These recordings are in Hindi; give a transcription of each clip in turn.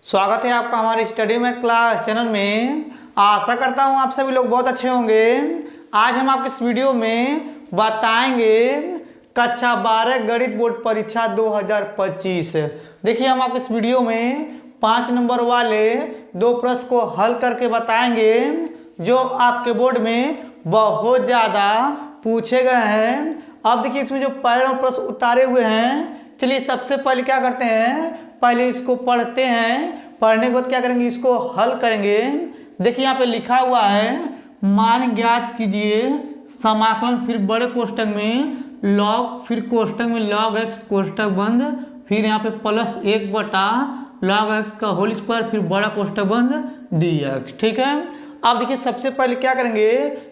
स्वागत है आपका हमारे स्टडी मैथ क्लास चैनल में। आशा करता हूँ आप सभी लोग बहुत अच्छे होंगे। आज हम आपके इस वीडियो में बताएंगे कक्षा 12 गणित बोर्ड परीक्षा 2025। देखिए हम आपके इस वीडियो में 5 नंबर वाले 2 प्रश्न को हल करके बताएंगे जो आपके बोर्ड में बहुत ज़्यादा पूछे गए हैं। अब देखिए इसमें जो पहला प्रश्न उतारे हुए हैं, चलिए सबसे पहले क्या करते हैं, पहले इसको पढ़ते हैं। पढ़ने के बाद क्या करेंगे, इसको हल करेंगे। देखिए यहाँ पे लिखा हुआ है, मान ज्ञात कीजिए समाकलन फिर बड़े कोष्ठक में लॉग, फिर कोष्ठक में लॉग एक्स कोष्ठक बंद, फिर यहाँ पे प्लस 1 बटा लॉग एक्स का होल स्क्वायर, फिर बड़ा कोष्ठक बंद डी एक्स। ठीक है। अब देखिए सबसे पहले क्या करेंगे,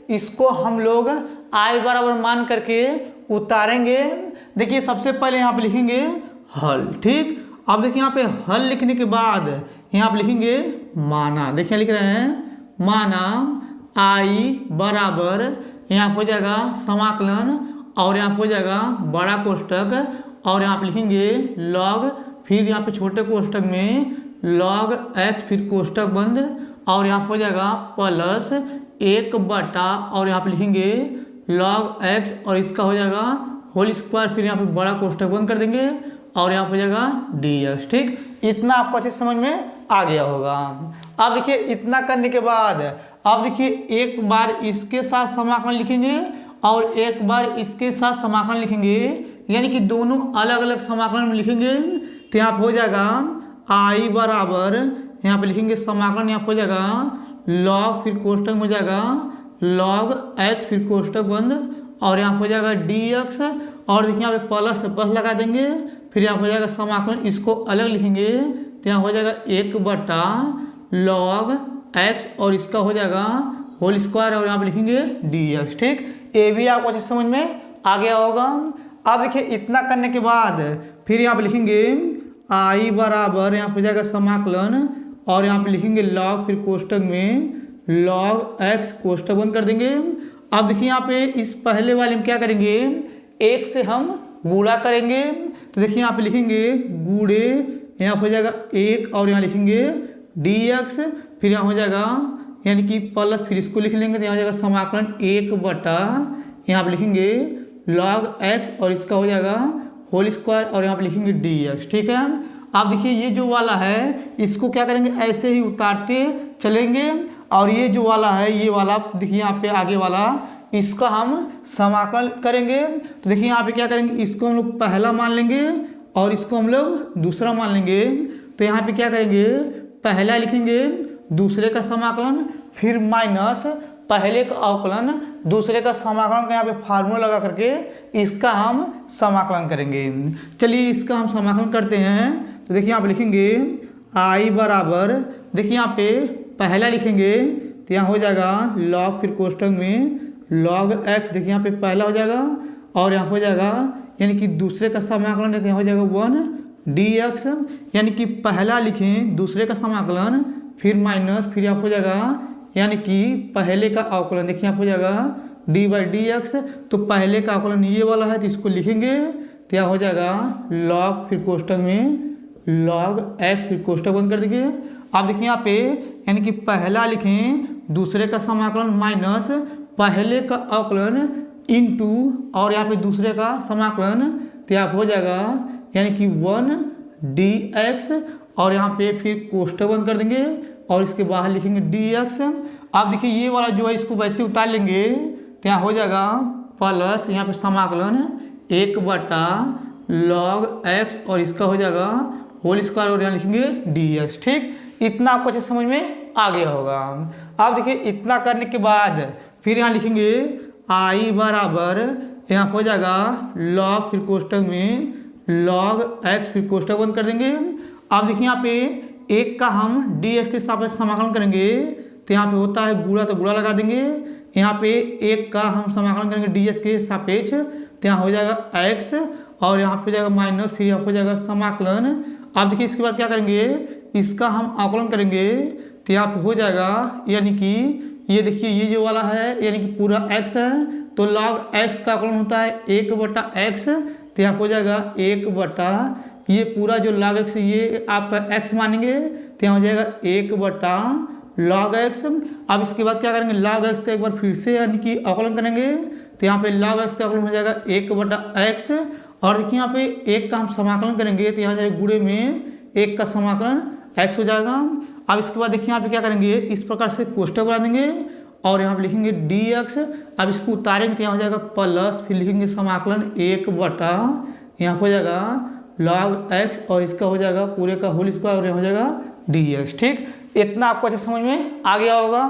इसको हम लोग आई बराबर मान करके उतारेंगे। देखिए सबसे पहले यहाँ पे लिखेंगे हल। ठीक। अब देखिए यहाँ पे हल लिखने के बाद यहाँ पे लिखेंगे माना। देखिए लिख रहे हैं माना आई बराबर, यहाँ पे हो जाएगा समाकलन और यहाँ पे हो जाएगा बड़ा कोष्ठक और यहाँ पे लिखेंगे लॉग, फिर यहाँ पे छोटे कोष्ठक में लॉग एक्स, फिर कोष्ठक बंद और यहाँ पे हो जाएगा प्लस 1 बटा और यहाँ पे लिखेंगे लॉग एक्स और इसका हो जाएगा होल स्क्वायर, फिर यहाँ पे बड़ा कोष्ठक बंद कर देंगे और यहाँ पे हो जाएगा डी एक्स। ठीक। इतना आपको अच्छे समझ में आ गया होगा। अब देखिए इतना करने के बाद अब देखिए एक बार इसके साथ समाकलन लिखेंगे और एक बार इसके साथ समाकलन लिखेंगे, यानी कि दोनों अलग अलग समाकलन में लिखेंगे। तो यहाँ पे हो जाएगा आई बराबर, यहाँ पे लिखेंगे समाकलन, यहाँ पे हो जाएगा लॉग, फिर कोष्ठक में हो जाएगा लॉग एक्स, फिर कोष्ठक बंद और यहाँ पे हो जाएगा डी एक्स और देखिए यहाँ पे प्लस लगा देंगे, फिर यहाँ हो जाएगा समाकलन, इसको अलग लिखेंगे तो यहाँ हो जाएगा 1 बटा लॉग एक्स और इसका हो जाएगा होल स्क्वायर और यहाँ पे लिखेंगे डी एक्स। ठीक। ये भी आपको अच्छे समझ में आ गया होगा। अब देखिए इतना करने के बाद फिर यहाँ पे लिखेंगे आई बराबर, यहाँ पे हो जाएगा समाकलन और यहाँ पे लिखेंगे लॉग, फिर कोष्ठक में लॉग एक्स कोष्ठक बंद कर देंगे। अब देखिए यहाँ पे इस पहले वाले में क्या करेंगे, 1 से हम गुणा करेंगे। तो देखिए यहाँ पे लिखेंगे गुणे, यहाँ हो जाएगा 1 और यहाँ लिखेंगे डी एक्स, फिर यहाँ हो जाएगा यानी कि प्लस, फिर इसको लिख लेंगे तो यहाँ हो जाएगा समाकलन 1 बटा, यहाँ पे लिखेंगे लॉग एक्स और इसका हो जाएगा होल स्क्वायर और यहाँ पे लिखेंगे डी एक्स। ठीक है। अब देखिए ये जो वाला है इसको क्या करेंगे, ऐसे ही उतारते चलेंगे और ये जो वाला है, ये वाला देखिए यहाँ पे आगे वाला, इसका हम समाकलन करेंगे। तो देखिए यहाँ पे क्या करेंगे, इसको हम लोग पहला मान लेंगे और इसको हम लोग दूसरा मान लेंगे। तो यहाँ पे क्या करेंगे, पहला लिखेंगे दूसरे का समाकलन, फिर माइनस पहले का अवकलन, दूसरे का समाकलन का यहाँ पे फार्मूला लगा करके इसका हम समाकलन करेंगे। चलिए इसका हम समाकलन करते हैं। तो देखिए यहाँ पे लिखेंगे आई बराबर, देखिए यहाँ पे पहला लिखेंगे तो यहाँ हो जाएगा लॉग, फिर कोष्ठक में लॉग एक्स, देखिए यहाँ पे पहला हो जाएगा और यहाँ हो जाएगा यानी कि दूसरे का समाकलन है तो यहाँ हो जाएगा 1 डी एक्स, यानी कि पहला लिखें दूसरे का समाकलन, फिर माइनस, फिर यहाँ हो जाएगा यानी कि पहले का अवकलन, देखिए यहाँ हो जाएगा डी बाई डी एक्स। तो पहले का अवकलन ये वाला है तो इसको लिखेंगे तो यहाँ हो जाएगा लॉग, फिर कोष्ठक में लॉग एक्स, फिर कोष्ठक बंद कर देंगे। आप देखिए यहाँ पे यानी कि पहला लिखें दूसरे का समाकलन माइनस पहले का अवकलन इनटू और यहाँ पे दूसरे का समाकलन, तो यहाँ हो जाएगा यानी कि 1 डी एक्स और यहाँ पे फिर कोष्ठक बंद कर देंगे और इसके बाहर लिखेंगे डी एक्स। आप देखिए ये वाला जो है इसको वैसे उतार लेंगे तो यहाँ हो जाएगा प्लस, यहाँ पे समाकलन 1 बटा लॉग एक्स और इसका हो जाएगा होल स्क्वायर और यहाँ लिखेंगे डी एक्स। ठीक। इतना आपको अच्छे समझ में आ गया होगा। अब देखिए इतना करने के बाद फिर यहाँ लिखेंगे आई बराबर, यहाँ हो जाएगा लॉग, फिर कोष्ठक में लॉग एक्स, फिर कोष्ठक बंद कर देंगे। अब देखिए यहाँ पे 1 का हम डी एक्स के सापेक्ष समाकलन करेंगे तो यहाँ पे होता है गुणा, तो गुणा लगा देंगे। यहाँ पे 1 का हम समाकलन करेंगे डी एक्स के सापेक्ष तो यहाँ हो जाएगा एक्स और यहाँ पे हो जाएगा माइनस, फिर यहाँ हो जाएगा समाकलन। अब देखिए इसके बाद क्या करेंगे, इसका हम अवकलन करेंगे तो यहाँ पे हो जाएगा यानी कि ये देखिए ये जो वाला है यानी कि पूरा x है तो log x का अवकलन होता है 1 बटा एक्स, तो यहाँ हो जाएगा 1 बटा ये पूरा जो log x ये आपका x मानेंगे तो यहाँ हो जाएगा 1/log x। अब इसके बाद क्या करेंगे, log x का एक बार फिर से यानी कि अवकलन करेंगे तो यहाँ पे log x का अवकलन हो जाएगा 1/x। और देखिए यहाँ पे 1 का हम समाकलन करेंगे तो यहाँ जाएगा गुणे में 1 का समाकलन x हो जाएगा। अब इसके बाद देखिए यहाँ पे क्या करेंगे, इस प्रकार से कोष्टक बना देंगे और यहाँ पे लिखेंगे dx। अब इसको उतारेंगे तो यहाँ हो जाएगा प्लस, फिर लिखेंगे समाकलन 1/, यहाँ हो जाएगा log x और इसका हो जाएगा पूरे का होल स्क्वायर और यहाँ हो जाएगा dx। ठीक, इतना आपको अच्छे समझ में आ गया होगा।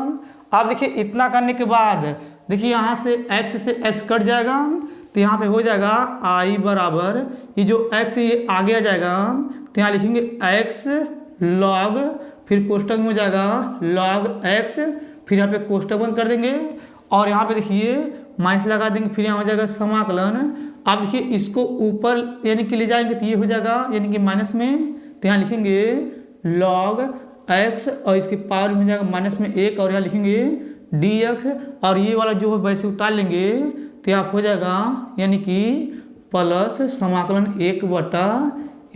अब देखिए इतना करने के बाद देखिए यहाँ से x से x कट जाएगा तो यहाँ पे हो जाएगा i बराबर ये जो x ये आगे आ जाएगा तो यहाँ लिखेंगे x log, फिर कोष्टक में हो जाएगा log x, फिर यहाँ पे कोष्टक बंद कर देंगे और यहाँ पे देखिए माइनस लगा देंगे, फिर यहाँ हो जाएगा समाकलन। अब देखिए इसको ऊपर यानी कि ले जाएंगे तो ये हो जाएगा यानी कि माइनस में, तो यहाँ लिखेंगे log x और इसके पावर में हो जाएगा माइनस में 1 और यहाँ लिखेंगे dx और ये वाला जो है वैसे उतार लेंगे तो यहाँ हो जाएगा यानी कि प्लस समाकलन 1/,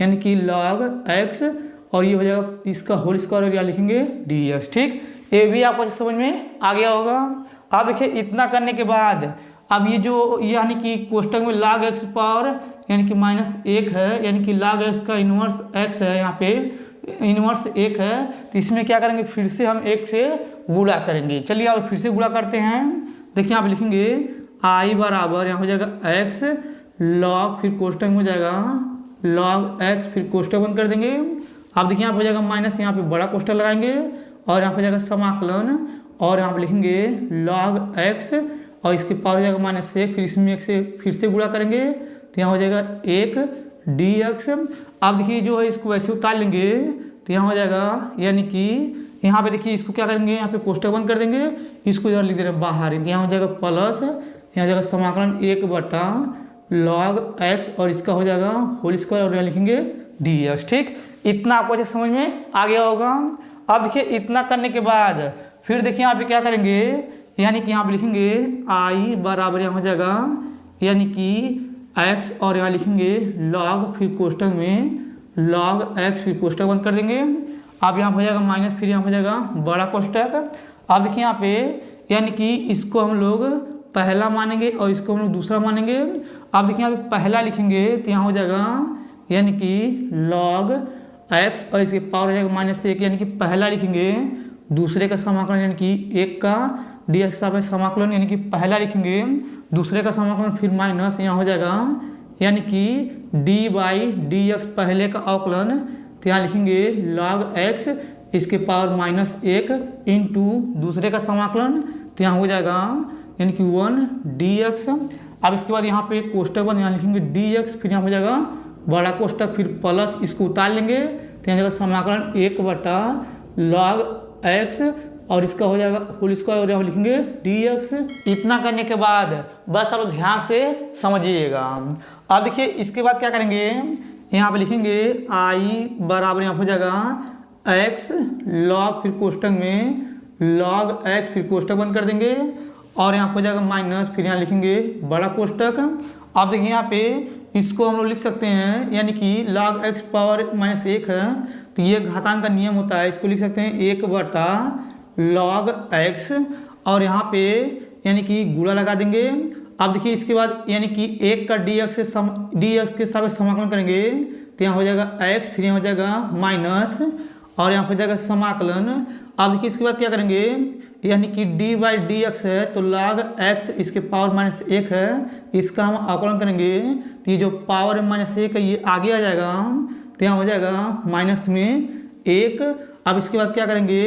यानी कि log x और ये हो जाएगा इसका होल स्क्वायर और यहाँ लिखेंगे dx। ठीक, ये भी आपको समझ में आ गया होगा। अब देखिए इतना करने के बाद अब ये जो यानी कि कोष्टक में log x पावर यानी कि -1 है, यानी कि log x का इन्वर्स x है, यहाँ पे इन्वर्स 1 है तो इसमें क्या करेंगे फिर से हम 1 से गुणा करेंगे। चलिए अब फिर से गुणा करते हैं। देखिए यहाँ पे लिखेंगे i बराबर यहाँ हो जाएगा x log, फिर कोष्टक में हो जाएगा log x, फिर कोष्टक बंद कर देंगे। अब देखिए यहाँ पे हो जाएगा माइनस, यहाँ पे बड़ा कोष्टक लगाएंगे और यहाँ पे हो जाएगा समाकलन और यहाँ पे लिखेंगे log x और इसके पावर हो जाएगा -1, फिर इसमें 1 से फिर से गुणा करेंगे तो यहाँ हो जाएगा 1 dx। अब देखिए जो है इसको वैसे उतार लेंगे तो यहाँ हो जाएगा यानी कि यहाँ पे देखिए इसको क्या करेंगे, यहाँ पे कोष्टक बंद कर देंगे, इसको इधर लिख दे रहे हैं बाहर, यहाँ हो जाएगा प्लस, यहाँ हो जाएगा समाकलन 1/log x और इसका हो जाएगा होल स्क्वायर और यहाँ लिखेंगे dx। ठीक, इतना आपको अच्छे समझ में आ गया होगा। अब देखिए इतना करने के बाद फिर देखिए यहाँ पे क्या करेंगे, यानी कि यहाँ पे लिखेंगे i बराबर यहाँ हो जाएगा यानी कि x और यहाँ लिखेंगे log, फिर कोष्टक में log x, फिर कोष्टक बंद कर देंगे। अब यहाँ हो जाएगा माइनस, फिर यहाँ हो जाएगा बड़ा कोष्टक। अब देखिए यहाँ पे यानी कि इसको हम लोग पहला मानेंगे और इसको हम लोग दूसरा मानेंगे। अब देखिए यहाँ पे पहला लिखेंगे तो यहाँ हो जाएगा यानी कि log x और इसके पावर हो जाएगा -1, यानी कि पहला लिखेंगे, दूसरे का समाकलन यानी कि 1 का dx का समाकलन यानी कि पहला लिखेंगे, दूसरे का समाकलन फिर माइनस, यहाँ हो जाएगा यानी कि d/dx पहले का अवकलन तो यहाँ लिखेंगे log x इसके पावर -1 इंटू दूसरे का समाकलन तो यहाँ हो जाएगा यानी कि 1 dx। अब इसके बाद यहाँ पे कोष्टक बंद, यहाँ लिखेंगे dx, फिर यहाँ हो जाएगा बड़ा कोष्टक, फिर प्लस, इसको उतार लेंगे तो यहाँ जाएगा समाकलन 1/log x और इसका हो जाएगा होल स्क्वायर और यहाँ लिखेंगे dx। इतना करने के बाद बस आप ध्यान से समझिएगा। अब देखिए इसके बाद क्या करेंगे, यहाँ पे लिखेंगे i बराबर यहाँ हो जाएगा x log, फिर कोष्टक में log x, फिर कोष्टक बंद कर देंगे और यहाँ हो जाएगा माइनस, फिर यहाँ लिखेंगे बड़ा कोष्टक। अब देखिए यहाँ पे इसको हम लोग लिख सकते हैं यानी कि log x पावर -1 है तो ये घातांक का नियम होता है, इसको लिख सकते हैं 1/log x और यहाँ पे यानी कि गुणा लगा देंगे। अब देखिए इसके बाद यानी कि 1 का dx के साथ समाकलन करेंगे तो यहाँ हो जाएगा x, फिर यहाँ हो जाएगा माइनस और यहाँ हो जाएगा समाकलन। अब देखिए इसके बाद क्या करेंगे, यानी कि d/dx है तो log x इसके पावर -1 है, इसका हम अवकलन करेंगे तो ये जो पावर -1 है ये आगे आ जाएगा तो यहाँ हो जाएगा माइनस में 1। अब इसके बाद क्या करेंगे,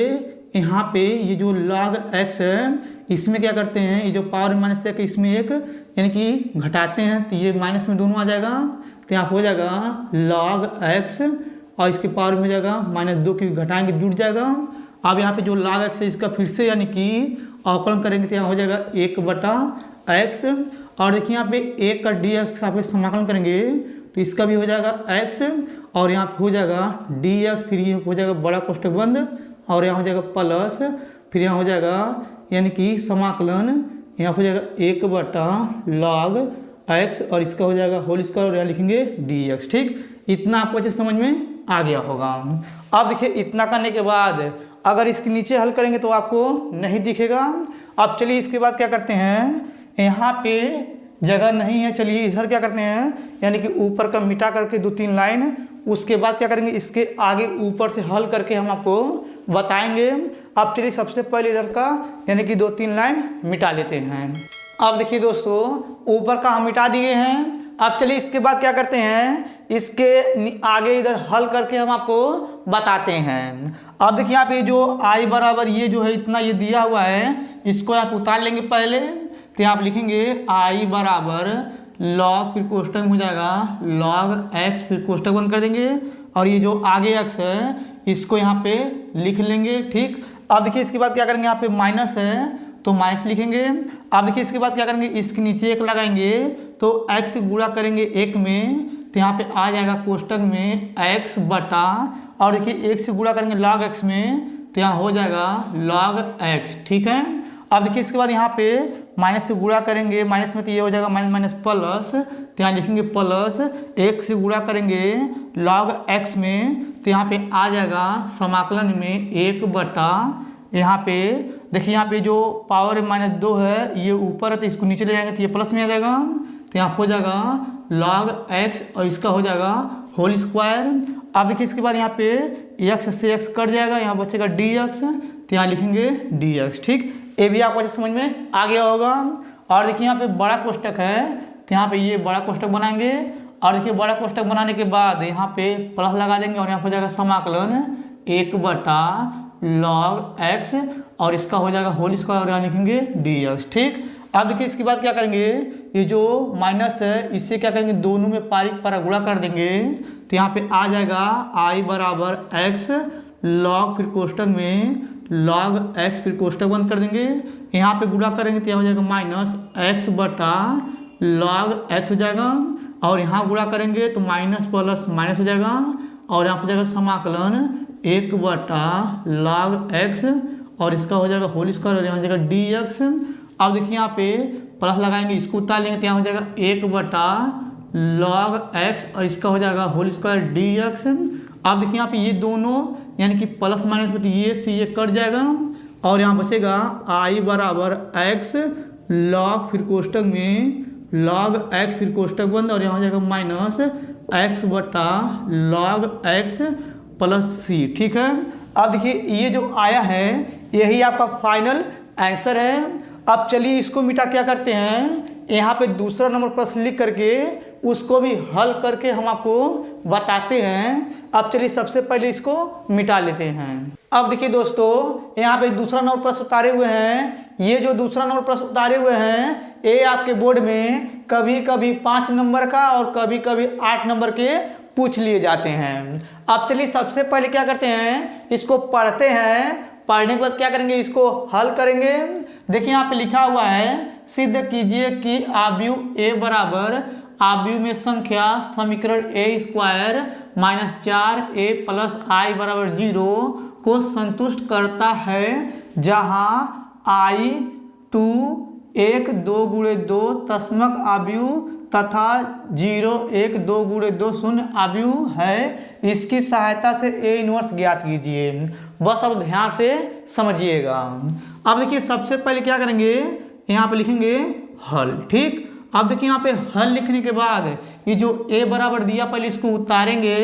यहाँ पे ये जो log x है इसमें क्या करते हैं, ये जो पावर -1 है इसमें 1 यानी कि घटाते हैं तो ये माइनस में दोनों आ जाएगा तो यहाँ हो जाएगा log x और इसके पावर में हो जाएगा -2 की घटाएंगे जुड़ जाएगा। अब यहाँ पे जो log x है इसका फिर से यानी कि अवकलन करेंगे तो यहाँ हो जाएगा 1/x और देखिए यहाँ पे 1 का dx का पे समाकलन करेंगे तो इसका भी हो जाएगा x और यहाँ पे हो जाएगा dx, फिर ये हो जाएगा बड़ा कोष्टक बंद और यहाँ हो जाएगा प्लस, फिर यहाँ हो जाएगा यानी कि समाकलन यहाँ हो जाएगा 1/log x और इसका हो जाएगा होल स्क्वायर और यहाँ लिखेंगे dx। ठीक, इतना आपको अच्छे समझ में आ गया होगा। अब देखिए इतना करने के बाद अगर इसके नीचे हल करेंगे तो आपको नहीं दिखेगा। अब चलिए इसके बाद क्या करते हैं, यहाँ पे जगह नहीं है, चलिए इधर क्या करते हैं, यानी कि ऊपर का मिटा करके 2-3 लाइन, उसके बाद क्या करेंगे इसके आगे ऊपर से हल करके हम आपको बताएंगे। अब चलिए सबसे पहले इधर का यानी कि 2-3 लाइन मिटा लेते हैं। अब देखिए दोस्तों ऊपर का हम मिटा दिए हैं। अब चलिए इसके बाद क्या करते हैं, इसके आगे इधर हल करके हम आपको बताते हैं। अब देखिए यहाँ पे जो आई बराबर ये जो है इतना ये दिया हुआ है, इसको आप उतार लेंगे पहले। तो आप लिखेंगे आई बराबर लॉग, फिर कोष्टक हो जाएगा लॉग एक्स, फिर कोष्टक बंद कर देंगे और ये जो आगे एक्स है इसको यहाँ पे लिख लेंगे। ठीक, अब देखिए इसके बाद क्या करेंगे, यहाँ पे माइनस है तो माइनस लिखेंगे। अब देखिए इसके बाद क्या करेंगे, इसके नीचे 1 लगाएंगे तो x से गुणा करेंगे 1 में, तो यहाँ पे आ जाएगा कोष्टक में x बटा, और देखिए 1 से गुणा करेंगे log x में, तो यहाँ हो जाएगा log x। ठीक है, अब देखिए इसके बाद यहाँ पे माइनस से गुणा करेंगे, माइनस में तो ये हो जाएगा माइनस माइनस प्लस, तो यहाँ लिखेंगे प्लस, 1 से गुणा करेंगे log x में, तो यहाँ पे आ जाएगा समाकलन में 1 बटा, यहाँ पे देखिए यहाँ पे जो पावर -2 है ये ऊपर है तो इसको नीचे ले जाएंगे तो ये प्लस में आ जाएगा, तो यहाँ हो जाएगा log x और इसका हो जाएगा होल स्क्वायर। अब देखिए इसके बाद यहाँ पे x से x कट जाएगा, यहाँ बचेगा dx, तो यहाँ लिखेंगे dx। ठीक, ये भी आपको अच्छे समझ में आ गया होगा। और देखिए यहाँ पे बड़ा कोष्टक है तो यहाँ पे ये बड़ा कोष्टक बनाएंगे, और देखिए बड़ा कोष्टक बनाने के बाद यहाँ पे प्लस लगा देंगे और यहाँ हो जाएगा समाकलन 1 बटा log x और इसका हो जाएगा होल स्क्वायर और यहाँ लिखेंगे dx। ठीक, अब देखिए इसके बाद क्या करेंगे, ये जो माइनस है इससे क्या करेंगे दोनों में पारीक पर गुणा कर देंगे, तो यहाँ पे आ जाएगा i बराबर x log, फिर कोष्टक में log x, फिर कोष्टक बंद कर देंगे, यहाँ पे गुणा करेंगे तो यहाँ हो जाएगा माइनस x बटा log x हो जाएगा, और यहाँ गुणा करेंगे तो माइनस प्लस माइनस हो जाएगा, और यहाँ पे जाएगा समाकलन 1 बटा log x और इसका हो जाएगा होल स्क्वायर और यहाँ हो जाएगा dx। अब देखिए यहाँ पे प्लस लगाएंगे, इसको उतार लेंगे तो यहाँ हो जाएगा 1 बटा log x और इसका हो जाएगा होल स्क्वायर dx। अब देखिए यहाँ पे ये दोनों यानी कि प्लस माइनस में तो ये से ये कट जाएगा और यहाँ बचेगा i बराबर x log, फिर कोष्टक में log x, फिर कोष्टक बंद और यहाँ हो जाएगा माइनस x बटा log x प्लस c। ठीक है, अब देखिए ये जो आया है यही आपका फाइनल आंसर है। अब चलिए इसको मिटा क्या करते हैं, यहाँ पे दूसरा नंबर प्रश्न लिख करके उसको भी हल करके हम आपको बताते हैं। अब चलिए सबसे पहले इसको मिटा लेते हैं। अब देखिए दोस्तों यहाँ पे दूसरा नंबर प्रश्न उतारे हुए हैं, ये जो दूसरा नंबर प्रश्न उतारे हुए हैं ये आपके बोर्ड में कभी कभी 5 नंबर का और कभी कभी 8 नंबर के पूछ लिए जाते हैं। अब चलिए सबसे पहले क्या करते हैं, इसको पढ़ते हैं, पढ़ने के बाद क्या करेंगे इसको हल करेंगे। देखिए यहाँ पे लिखा हुआ है सिद्ध कीजिए कि आव्यूह a बराबर आव्यूह में संख्या समीकरण a square minus 4a plus i बराबर 0 को संतुष्ट करता है, जहाँ i 2 1 2 गुणे 2 तस्मक आव्यूह तथा 0 1 2 गुणे 2 शून्य आव्यूह है। इसकी सहायता से a इनवर्स ज्ञात कीजिए। बस अब ध्यान से समझिएगा। अब देखिए सबसे पहले क्या करेंगे, यहाँ पे लिखेंगे हल। ठीक, अब देखिए यहाँ पे हल लिखने के बाद ये जो a बराबर दिया पहले इसको उतारेंगे,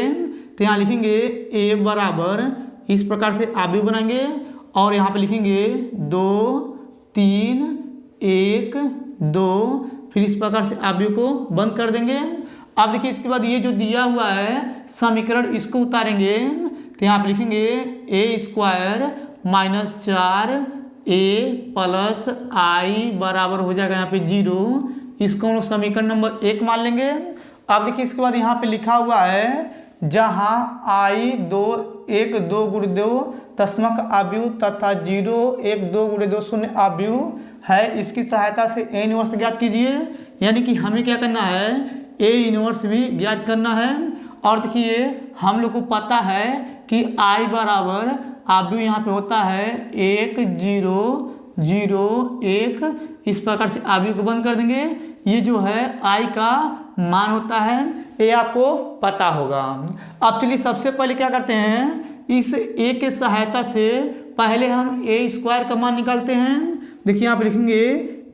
तो यहाँ लिखेंगे a बराबर इस प्रकार से आव्यूह बनाएंगे और यहाँ पे लिखेंगे 2 3 1 2, फिर इस प्रकार से आव्यूह को बंद कर देंगे। अब देखिए इसके बाद ये जो दिया हुआ है समीकरण इसको उतारेंगे, तो यहाँ पे लिखेंगे a square minus 4a plus i बराबर हो जाएगा यहाँ पे 0, इसको हम लोग समीकरण नंबर 1 मान लेंगे। अब देखिए इसके बाद यहाँ पे लिखा हुआ है जहाँ i 2 1 2 गुणे 2 तस्मक आव्यूह तथा 0 1 2 गुणे 2 शून्य आव्यूह है, इसकी सहायता से a इनवर्स ज्ञात कीजिए। यानी कि हमें क्या करना है, a इनवर्स भी ज्ञात करना है। और देखिए हम लोग को पता है कि i बराबर आव्यूह यहाँ पे होता है 1 0 0 1, इस प्रकार से आव्यूह को बंद कर देंगे। ये जो है i का मान होता है, ये आपको पता होगा। अब चलिए सबसे पहले क्या करते हैं, इस ए के सहायता से पहले हम ए स्क्वायर का मान निकालते हैं। देखिए यहाँ पे लिखेंगे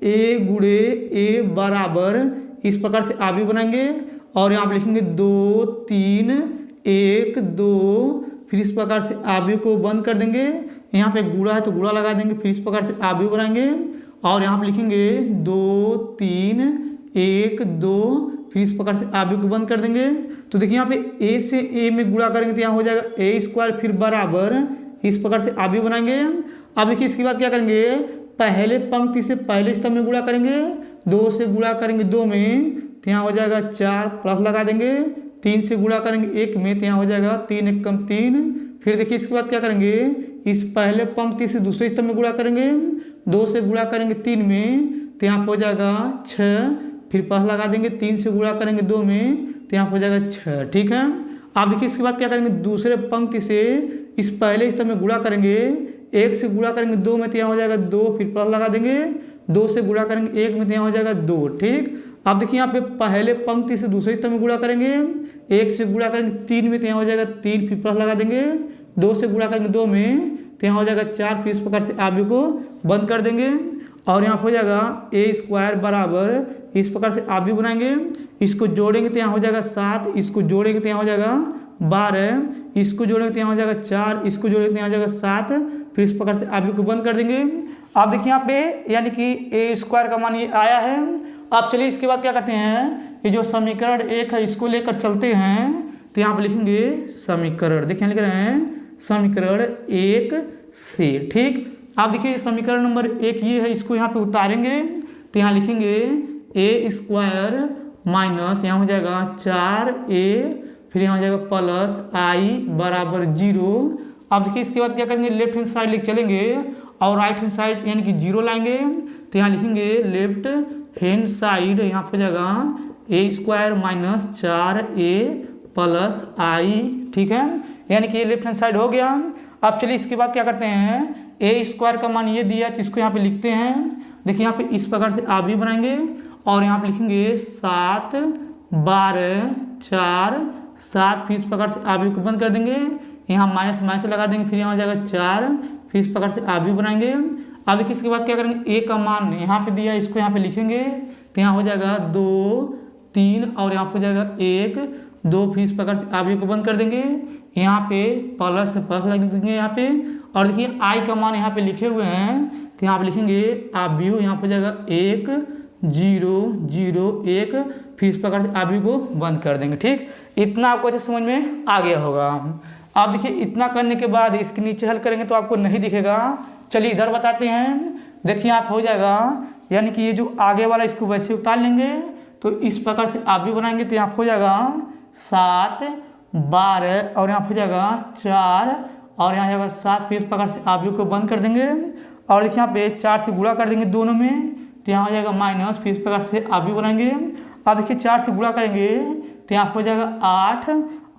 ए गुणे ए बराबर, इस प्रकार से आवी बनाएंगे और यहाँ पे लिखेंगे 2 3 1 2, फिर इस प्रकार से आवी को बंद कर देंगे। यहाँ पे गुणा है तो गुणा लगा देंगे, फिर इस प्रकार से आवी बनाएंगे और यहाँ पे लिखेंगे 2 3 1 2, फिर इस प्रकार से आवी को बंद कर देंगे। तो देखिए यहाँ पे ए से ए में गुणा करेंगे तो यहाँ हो जाएगा ए स्क्वायर, फिर बराबर इस प्रकार से आवी बनाएंगे। अब देखिए इसके बाद क्या करेंगे, पहले पंक्ति से पहले स्तंभ में गुणा करेंगे, 2 से गुणा करेंगे 2 में तो यहाँ हो जाएगा 4, प्लस लगा देंगे, 3 से गुणा करेंगे 1 में तो यहाँ हो जाएगा 3 1 कम 3। फिर देखिए इसके बाद क्या करेंगे, इस पहले पंक्ति से दूसरे स्तंभ में गुणा करेंगे, 2 से गुणा करेंगे 3 में तो यहाँ हो जाएगा 6, फिर प्लस लगा देंगे, 3 से गुणा करेंगे 2 में तो यहाँ हो जाएगा 6। ठीक है। अब देखिए इसके बाद क्या करेंगे, दूसरे पंक्ति से इस पहले स्तंभ में गुणा करेंगे, 1 से गुणा करेंगे 2 में तो यहाँ हो जाएगा 2, फिर प्लस लगा देंगे, 2 से गुणा करेंगे 1 में तो यहाँ हो जाएगा 2। ठीक। अब देखिए यहाँ पे पहले पंक्ति से दूसरे स्तंभ में गुणा करेंगे, 1 से गुणा करेंगे 3 में तो यहाँ हो जाएगा 3, फिर प्लस लगा देंगे, 2 से गुणा करेंगे 2 में तो यहाँ हो जाएगा 4, फिर इस प्रकार से आवी को बंद कर देंगे और यहाँ हो जाएगा ए स्क्वायर बराबर, इस प्रकार से आवी बनाएंगे। इसको जोड़ेंगे तो यहाँ हो जाएगा 7, इसको जोड़ेंगे तो यहाँ हो जाएगा 12, इसको जोड़ेंगे तो यहाँ हो जाएगा 4, इसको जोड़ेंगे तो यहाँ हो जाएगा 7, फिर इस प्रकार से आवी को बंद कर देंगे। अब देखिए यहाँ पे यानी कि ए स्क्वायर का मान ये आया है। अब चलिए इसके बाद क्या करते हैं, ये जो समीकरण 1 है इसको लेकर चलते हैं तो यहाँ पे लिखेंगे समीकरण, देखिए लिख रहे हैं समीकरण 1 से। ठीक। आप देखिए समीकरण नंबर 1 ये है, इसको यहाँ पे उतारेंगे तो यहाँ लिखेंगे ए स्क्वायर माइनस यहाँ हो जाएगा 4a, फिर यहाँ हो जाएगा प्लस आई बराबर 0। अब देखिए इसके बाद क्या करेंगे, लेफ्ट हैंड साइड लेके चलेंगे और राइट हैंड साइड यानी कि 0 लाएंगे तो यहाँ लिखेंगे लेफ्ट हैंड साइड यहाँ हो जाएगा ए स्क्वायर माइनस 4a प्लस आई। ठीक है, यानी कि ये लेफ्ट हैंड साइड हो गया। अब चलिए इसके बाद क्या करते हैं, ए स्क्वायर का मान ये दिया तो इसको यहाँ पे लिखते हैं। देखिए यहाँ पे इस प्रकार से आवी बनाएंगे और यहाँ पे लिखेंगे 7 12 4 7, फिर इस प्रकार से आवी को बंद कर देंगे, यहाँ माइनस माइनस लगा देंगे, फिर यहाँ हो जाएगा 4, फिर इस प्रकार से आवी बनाएंगे। अब देखिए इसके बाद क्या करेंगे, ए का मान यहाँ पे दिया इसको यहाँ पे लिखेंगे तो यहाँ हो जाएगा 2 3 और यहाँ हो जाएगा 1 2, फिर इस प्रकार से आवी को बंद कर देंगे, यहाँ पे प्लस प्लस लग देंगे यहाँ पे। और देखिए आई का मान यहाँ पे लिखे हुए हैं तो यहाँ पे लिखेंगे आवी, यहाँ हो जाएगा 1 0 0 1, फिर इस प्रकार से आवी को बंद कर देंगे। ठीक, इतना आपको अच्छे समझ में आ गया होगा। अब देखिए इतना करने के बाद इसके नीचे हल करेंगे तो आपको नहीं दिखेगा। चलिए इधर बताते हैं। देखिए आप हो जाएगा यानी कि ये जो आगे वाला इसको वैसे उतार लेंगे तो इस प्रकार से आवी बनाएंगे तो यहाँ हो जाएगा 7 12 और यहाँ हो जाएगा 4 और यहाँ जाएगा 7, फिर इस प्रकार से आवी को बंद कर देंगे। और देखिए यहाँ पे 4 से गुणा कर देंगे दोनों में तो यहाँ हो जाएगा माइनस, फिर इस प्रकार से आवी बनाएंगे। अब देखिए 4 से गुणा करेंगे तो यहाँ हो जाएगा 8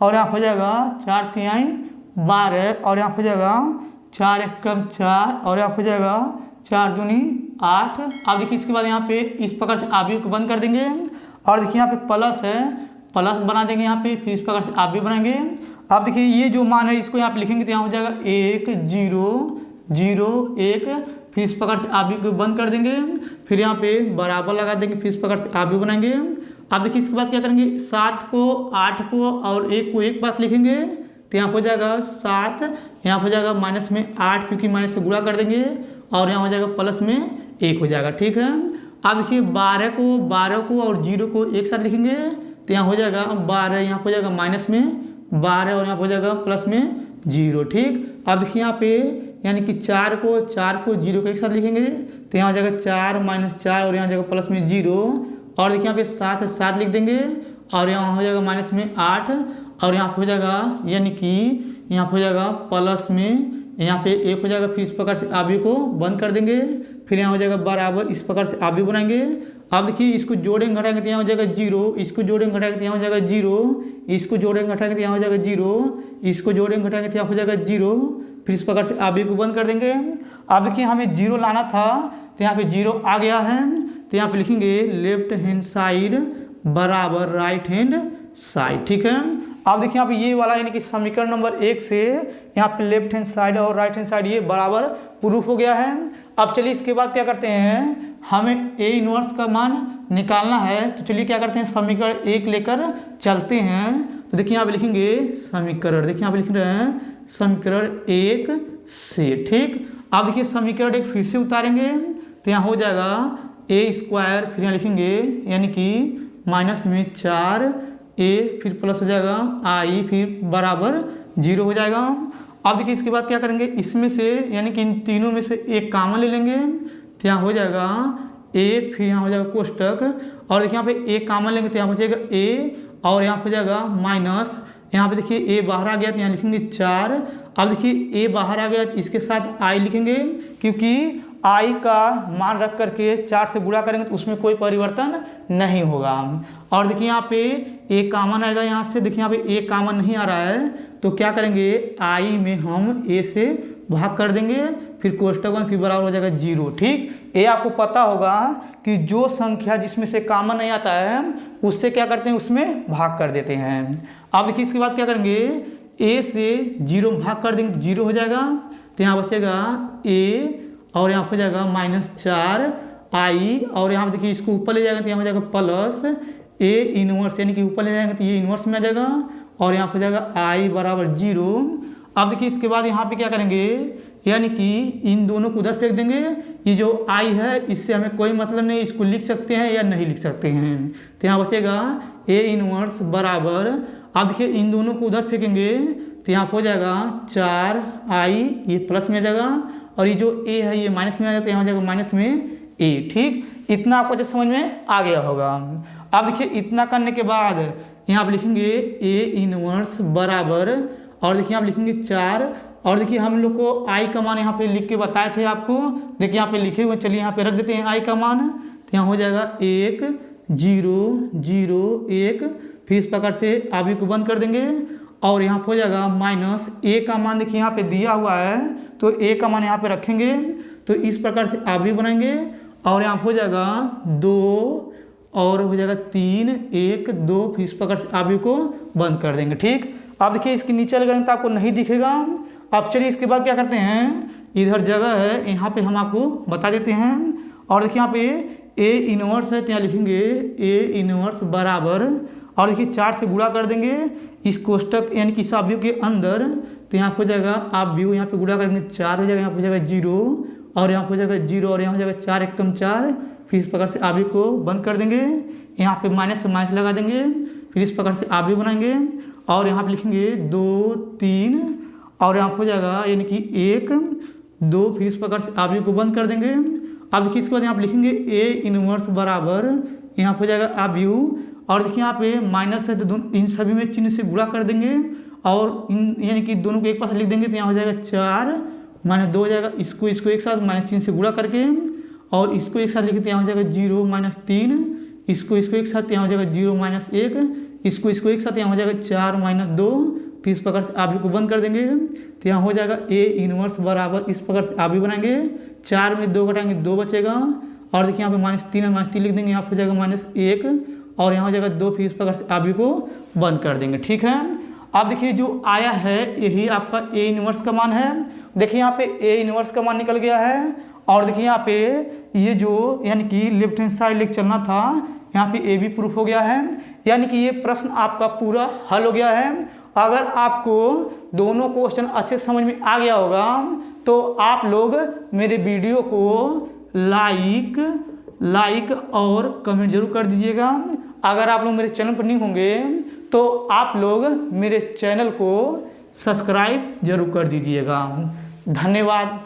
और यहाँ हो जाएगा 4 3 12 और यहाँ हो जाएगा 4 1 कम 4 और यहाँ हो जाएगा 4 दूनी 8। अब देखिए इसके बाद यहाँ पे इस प्रकार से आवी को बंद कर देंगे और देखिए यहाँ पे प्लस है, प्लस बना देंगे यहाँ पे, फिर इस प्रकार से आवी बनाएंगे। अब देखिए ये जो मान है इसको यहाँ पे लिखेंगे तो यहाँ हो जाएगा 1 0 0 1, फिर इस प्रकार से आवी को बंद कर देंगे, फिर यहाँ पे बराबर लगा देंगे, फिर इस प्रकार से आवी बनाएंगे। अब देखिए इसके बाद क्या करेंगे, 7 को 8 को और 1 को एक पास लिखेंगे तो यहाँ हो जाएगा 7, यहाँ हो जाएगा माइनस में 8 क्योंकि माइनस से गुणा कर देंगे और यहाँ हो जाएगा प्लस में 1 हो जाएगा। ठीक है। अब देखिए 12 को और 0 को एक साथ लिखेंगे तो यहाँ हो जाएगा 12, यहाँ हो जाएगा माइनस में 12 और यहाँ हो जाएगा प्लस में 0। ठीक। अब देखिए यहाँ पे यानी कि 4 को 0 को एक साथ लिखेंगे तो यहाँ हो जाएगा 4 माइनस 4 और यहाँ हो जाएगा प्लस में 0। और देखिए यहाँ पे 7 लिख देंगे और यहाँ हो जाएगा माइनस में 8 और यहाँ हो जाएगा यानी कि यहाँ हो जाएगा प्लस में यहाँ पे 1 हो जाएगा, फिर इस प्रकार से आवी को बंद कर देंगे, फिर यहाँ हो जाएगा बराबर, इस प्रकार से आवी बनाएंगे। अब देखिए इसको जोड़ेंगे घटाएंगे तो यहाँ हो जाएगा 0, इसको जोड़ेंगे घटाएंगे तो यहाँ हो जाएगा 0, इसको जोड़ेंगे घटाएंगे तो यहाँ हो जाएगा 0, इसको जोड़ेंगे घटाएंगे तो यहाँ हो जाएगा 0, फिर इस प्रकार से आवी को बंद कर देंगे। अब देखिए हमें 0 लाना था तो यहाँ पे 0 आ गया है तो यहाँ पे लिखेंगे लेफ्ट हैंड साइड बराबर राइट हैंड साइड। ठीक है, अब देखिए यहाँ पे ये वाला यानी कि समीकरण नंबर 1 से यहाँ पे लेफ्ट हैंड साइड और राइट हैंड साइड ये बराबर प्रूफ हो गया है। अब चलिए इसके बाद क्या करते हैं, हमें ए इनवर्स का मान निकालना है। तो चलिए क्या करते हैं, समीकरण 1 लेकर चलते हैं। तो देखिए यहाँ पे लिखेंगे समीकरण, देखिए यहाँ पे लिख रहे हैं समीकरण 1 से। ठीक, अब देखिए समीकरण 1 फिर से उतारेंगे तो यहाँ हो जाएगा ए स्क्वायर, फिर यहाँ लिखेंगे यानी कि माइनस में 4 ए, फिर प्लस हो जाएगा आई, फिर बराबर 0 हो जाएगा। अब देखिए इसके बाद क्या करेंगे, इसमें से यानी कि इन तीनों में से एक कॉमन ले लेंगे तो यहाँ हो जाएगा ए, फिर यहाँ हो जाएगा कोष्टक, और देखिए यहाँ पे एक कॉमन लेंगे तो यहाँ हो जाएगा ए, और यहाँ हो जाएगा माइनस, यहाँ पे देखिए ए बाहर आ गया तो यहाँ लिखेंगे 4। अब देखिए ए बाहर आ गया तो इसके साथ आई लिखेंगे, क्योंकि आई का मान रख करके 4 से गुणा करेंगे तो उसमें कोई परिवर्तन नहीं होगा। और देखिए यहाँ पे ए कॉमन आएगा यहाँ से, देखिए यहाँ पे ए कॉमन नहीं आ रहा है तो क्या करेंगे, आई में हम ए से भाग कर देंगे, फिर कोष्टक 1, फिर बराबर हो जाएगा 0। ठीक, ये आपको पता होगा कि जो संख्या जिसमें से कॉमन नहीं आता है उससे क्या करते हैं, उसमें भाग कर देते हैं। अब देखिए इसके बाद क्या करेंगे, ए से 0 भाग कर देंगे तो 0 हो जाएगा, तो यहाँ बचेगा ए, और यहाँ हो जाएगा -4 आई, और यहाँ देखिए इसको ऊपर ले जाएगा तो यहाँ हो जाएगा प्लस ए इनवर्स, यानी कि ऊपर ले जाएंगे तो ये इनवर्स में आ जाएगा, और यहाँ हो जाएगा आई बराबर 0। अब देखिए इसके बाद यहाँ पे क्या करेंगे, यानी कि इन दोनों को उधर फेंक देंगे। ये जो आई है इससे हमें कोई मतलब नहीं, इसको लिख सकते हैं या नहीं लिख सकते हैं। तो यहाँ बचेगा ए इनवर्स बराबर, अब देखिए इन दोनों को उधर फेंकेंगे तो यहाँ हो जाएगा 4 आई, ये प्लस में आ जाएगा, और ये जो ए है ये माइनस में आ जाता है, यहाँ हो जाएगा माइनस में ए। ठीक, इतना आपको जो समझ में आ गया होगा। अब देखिए इतना करने के बाद यहाँ आप लिखेंगे ए इनवर्स बराबर, और देखिए आप लिखेंगे 4, और देखिए हम लोग को आई का मान यहाँ पे लिख के बताए थे आपको, देखिए यहाँ पे लिखे हुए, चलिए यहाँ पे रख देते हैं आई का मान, तो यहाँ हो जाएगा 1 0 0 1, फिर इस प्रकार से आवी को बंद कर देंगे, और यहाँ हो जाएगा माइनस ए का मान देखिए यहाँ पे दिया हुआ है तो ए का मान यहाँ पे रखेंगे, तो इस प्रकार से आवी बनाएंगे, और यहाँ हो जाएगा 2, और हो जाएगा 3 1 2, फिर इस प्रकार से आवी को बंद कर देंगे। ठीक, अब देखिए इसके नीचे लगाएंगे तो आपको नहीं दिखेगा। अब चलिए इसके बाद क्या करते हैं, इधर जगह है यहाँ पे हम आपको बता देते हैं, और देखिए यहाँ पे ए इनवर्स है तो यहाँ लिखेंगे ए इनवर्स बराबर, और देखिए 4 से गुणा कर देंगे इस कोष्टक यानी कि इस आव्यूह के अंदर, तो यहाँ हो जाएगा आव्यूह, यहाँ पे गुणा करेंगे 4 हो जाएगा, यहाँ हो जाएगा 0, और यहाँ हो जाएगा 0, और यहाँ हो जाएगा 4 एकम 4, फिर इस प्रकार से आव्यूह को बंद कर देंगे, यहाँ पे माइनस से माइनस लगा देंगे, फिर इस प्रकार से आव्यूह बनाएंगे, और यहाँ पे लिखेंगे 2 3, और यहाँ हो जाएगा यानी कि 1 2, फिर इस प्रकार से आव्यूह को बंद कर देंगे। अब देखिए इसके बाद यहाँ पे लिखेंगे ए इनवर्स बराबर, यहाँ हो जाएगा आव्यूह, और देखिए यहाँ पे माइनस है तो इन सभी में चिन्ह से गुणा कर देंगे, और इन यानी कि दोनों को एक पास लिख देंगे तो यहाँ हो जाएगा 4 -2 हो जाएगा, इसको एक साथ माइनस चिन्ह से गुणा करके, और इसको एक साथ लिखे तो यहाँ हो जाएगा 0 -3, इसको एक साथ यहाँ हो जाएगा 0 -1, इसको एक साथ यहाँ हो जाएगा 4 -2, फिर इस प्रकार से आव्यूह को बंद कर देंगे तो यहाँ हो जाएगा ए इनवर्स बराबर, इस प्रकार से आव्यूह बनाएंगे, 4 में 2 घटाएंगे 2 बचेगा, और देखिए यहाँ पे -3 लिख देंगे, यहाँ हो जाएगा -1, और यहाँ हो जाएगा 2, फिर इस प्रकार से आव्यूह को बंद कर देंगे। ठीक है, अब देखिए जो आया है यही आपका ए इनवर्स का मान है। देखिए यहाँ पे ए इनवर्स का मान निकल गया है, और देखिए यहाँ पे ये जो यानी कि लेफ्ट हैंड साइड लेके चलना था, यहाँ पे ए भी प्रूफ हो गया है, यानी कि ये प्रश्न आपका पूरा हल हो गया है। अगर आपको दोनों क्वेश्चन अच्छे समझ में आ गया होगा तो आप लोग मेरे वीडियो को लाइक और कमेंट जरूर कर दीजिएगा। अगर आप लोग मेरे चैनल पर नहीं होंगे तो आप लोग मेरे चैनल को सब्सक्राइब जरूर कर दीजिएगा। धन्यवाद।